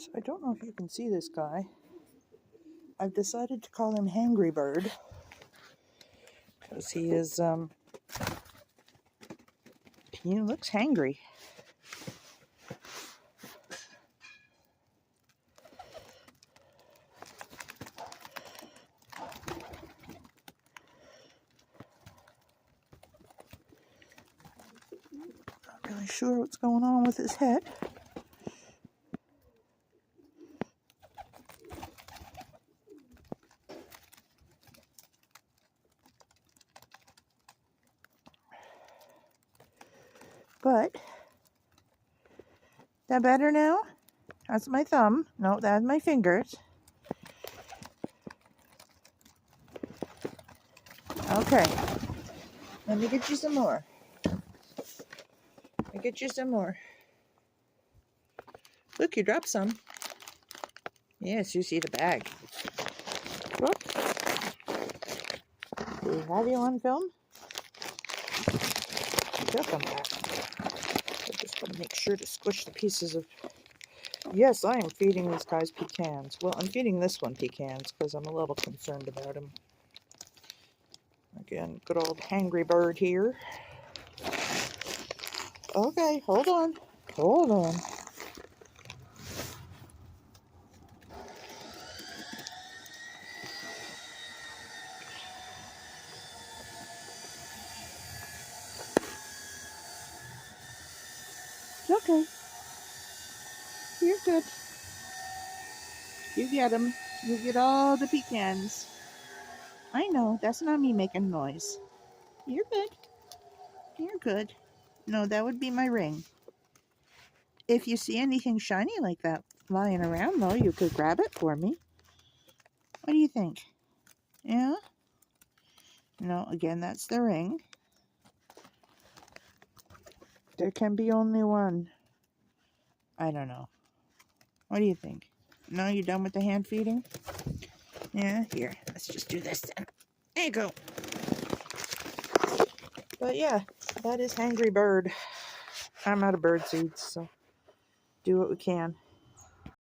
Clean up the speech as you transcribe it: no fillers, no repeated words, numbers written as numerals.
So I don't know if you can see this guy. I've decided to call him Hangry Bird because he is, he looks hangry. Not really sure what's going on with his head. But, that better now? That's my thumb. No, that's my fingers. Okay. Let me get you some more. I'll get you some more. Look, you dropped some. Yes, you see the bag. Whoops. Do we have you on film? They'll come back. I just want to make sure to squish the pieces of... Yes, I am feeding these guys pecans. Well, I'm feeding this one pecans because I'm a little concerned about him. Again, good old Hangry Bird here. Okay, hold on. Hold on. It's okay. You're good. You get them. You get all the pecans. I know, that's not me making noise. You're good. You're good. No, that would be my ring. If you see anything shiny like that lying around, though, you could grab it for me. What do you think? Yeah? No, again, that's the ring. There can be only one. I don't know. What do you think? No, you done with the hand feeding? Yeah, here. Let's just do this then. There you go. But yeah, that is Hangry Bird. I'm out of bird seeds, so do what we can.